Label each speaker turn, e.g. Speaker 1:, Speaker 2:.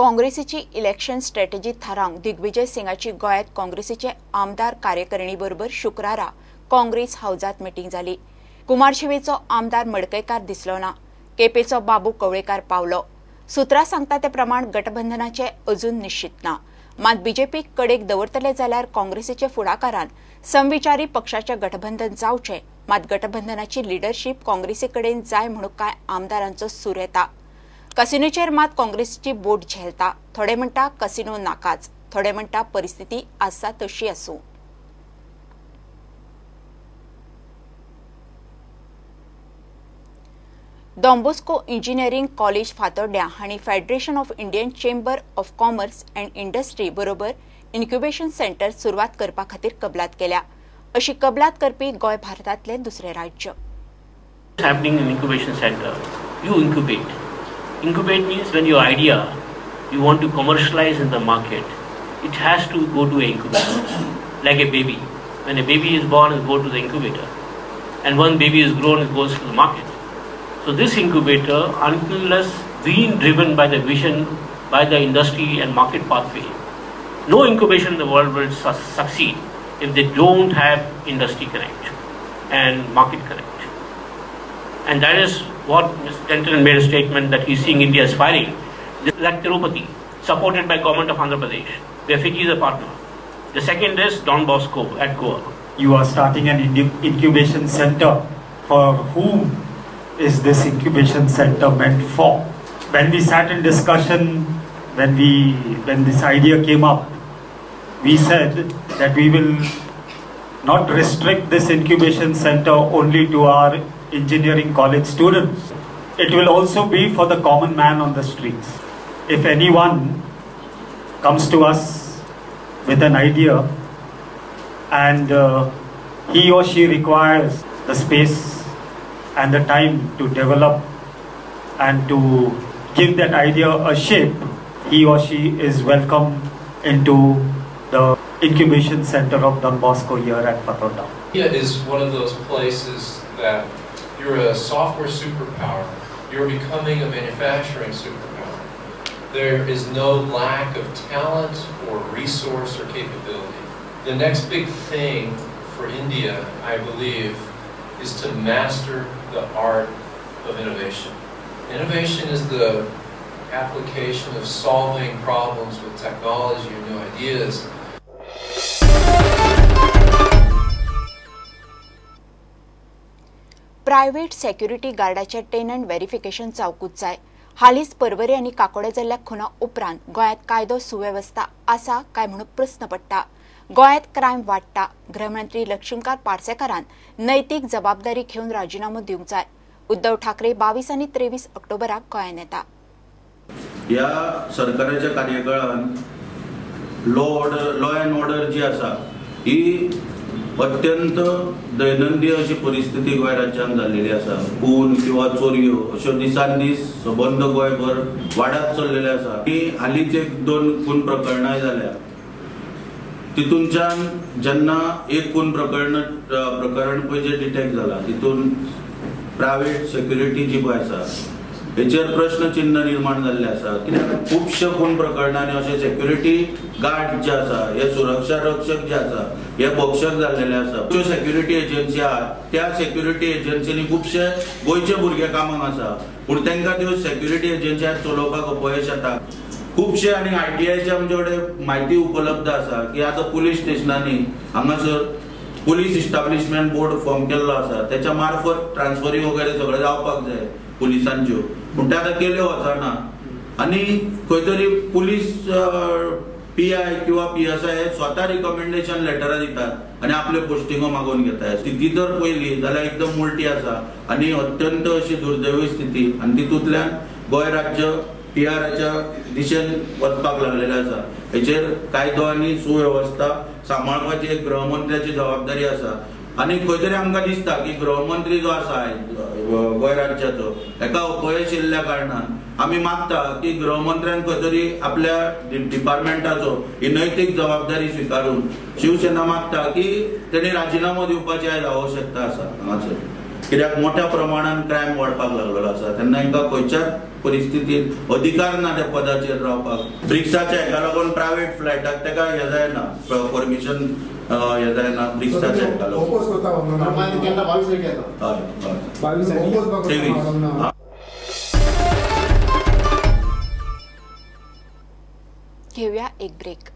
Speaker 1: काँग्रेसीची election strategy थारावंक Digvijay सिंगाची गोंयांत काँग्रेसीचे आमदार कार्यकारिणी बरोबर शुक्रारा काँग्रेस हाऊसात मीटिंग जाली। कुमारशिवेचो आमदार मडकयकार दिसलो ना, केपेचो बाबू कवळेकार पावलो। सुत्रां सांगता ते प्रमाण गठबंधनाचे अजून निश्चित ना, मात बीजेपीक कडेक दवरतले जाल्यार काँग्रेसीचे फुडाकारान समविचारी पक्षाचे गठबंधन जावचे, मात गठबंधनाची लिडरशीप काँग्रेसी कडेन जाय म्हणून कांय आमदारांचो सूर येता। कसिनोचेर मात काँग्रेसीची बोट झेलता। थोडे म्हणटा कसिनो नाकाच, थोडे म्हणटा परिस्थिती आसा तशी आसूं। डॉन बॉस्को इंजिनियरिंग कॉलेज फातोड्ड्या हांणी federation of Indian chamber of commerce and industry बरोबर इन्क्युबेशन सेंटर सुरवात करपा खातीर कबलात केल्या। अशी कबलात करपी गोंय भारतांतले दुसरे राज्य।
Speaker 2: Happening in incubation center, you incubate. Incubate means when your idea you want to commercialize in the market, it has to go to an incubator, like a baby. When a baby is born, it goes to the incubator, and when baby is grown, it goes to the market. So this incubator, unless being driven by the vision, by the industry and market pathway, no incubation in the world will succeed if they don't have industry connect and market connect. And that is what Mr. Denton made a statement that he's seeing India as firing. This is like Tirupati, supported by government of Andhra Pradesh, where Fiji is a partner. The second is Don Bosco at Goa.
Speaker 3: You are starting an incubation center. For whom is this incubation center meant for? When we sat in discussion, when this idea came up, we said that we will not restrict this incubation center only to our engineering college students. It will also be for the common man on the streets. If anyone comes to us with an idea and he or she requires the space and the time to develop and to give that idea a shape, he or she is welcome into the incubation center of Don Bosco here at Fathoda.
Speaker 4: India is one of those places that you're a software superpower. You're becoming a manufacturing superpower. There is no lack of talent or resource or capability. The next big thing for India, I believe, is to master the art of innovation. Innovation is the application of solving problems with technology or new ideas.
Speaker 1: Private security गार्डाचे tenant verification जावकूच जाय। हालींच परवरी आनी काकोडे जाल्ल्या खुना उपरांत गोंयांत कायदो सुवेवस्था आसा काय म्हणून प्रस्न पडटा। गोंयांत क्रायम वाडटा। गृहमंत्री लक्ष्मीकांत पार्सेकारान नैतीक जबाबदारी घेवन राजीनामो दिवंक जाय। उद्धव ठाकरे 22 आनी 23 ऑक्टोबराक गोंयांत येता।
Speaker 5: ह्या सरकाराच्या कार्यकाळात लॉ अँड ऑर्डर जी आसा ही अत्यंत दैनंदिन अशी परिस्थिती गोंय राज्यांत जाल्लेली आसा। खून किंवा चोरयो अश्यो दिसान दीस सबंद गोंयभर वाडत चल्लेले आसा। हालींच 1-2 खून प्रकरणां जाल्या। तितूनच्यान जेन्ना एक खून प्रकरण पयलीं डिटेक्ट जाला, तितून प्रायव्हेट सेक्युरिटी जी पळय आसा हेचेर प्रश्न चिन्ह निर्माण जाल्ले आसा। कित्याक खुबशे खून प्रकरणांनी अशे सेक्युरिटी गार्ड जे आसा, हे सुरक्षा रक्षक जे आसा, हे भक्षक जाल्लेले आसा। ज्यो सेक्युरिटी एजन्सी आहात त्या सेक्युरिटी एजन्सीनी खुबशे गोंयचे भुरगे कामाक आसा, पूण तांकां त्यो सेक्युरिटी एजन्सी चलोवपाक अपयश येता। खुबशे आनी ITIचे आमचे कडेन म्हायती उपलब्ध आसा की आतां पुलीस स्टेशनांनी हांगासर पुलीस इस्टाब्लिशमेंट बोर्ड फॉर्म केल्लो आसा, त्याच्या मार्फत ट्रान्सफरी वगैरे सगळे जावपाक जाय पुलिसांच्यो, पूण ते आतां केल्यो वचना। आनी खंय तरी पुलीस PI किंवा PSI हे स्वता रिकमेंडेशन लेटरां दितात आनी आपले पोस्टिंगो मागून घेतात। स्थिती जर पळयली जाल्यार एकदम उलटी आसा आनी अत्यंत अशी दुर्दैवी स्थिती, आनी तितूंतल्यान गोंय राज्य PRच्या दिशेन वचपाक लागलेले आसा। हेचेर कायदो आनी सुवेवस्था सांबाळपाची एक गृहमंत्र्याची जबाबदारी आसा। आनी खंय तरी आमकां दिसता की गृहमंत्री जो आसा गोंय राज्याचो हेका अपयश येयल्ल्या कारणान आमी मागता की गृहमंत्र्यान खंय तरी आपल्या डिपार्टमेंटाचो ही नैतीक जबाबदारी स्विकारून शिवसेना मागता की तेणी राजीनामो दिवपाची आयज आवश्यकता आसा हांगासर। कित्याक मोठ्या प्रमाणात क्रायम वाडपाक लागलेलो आसा तेन्ना हांकां खंयच्याच परिस्थितीत अधिकार ना त्या पदाचेर रावपाक. ब्रिक्साच्या हेका लागून प्रायव्हेट फ्लायटाक तेका हे जायना, परमिशन हे जायना ब्रिक्साच्या हेका लागून.
Speaker 1: घेऊया एक ब्रेक.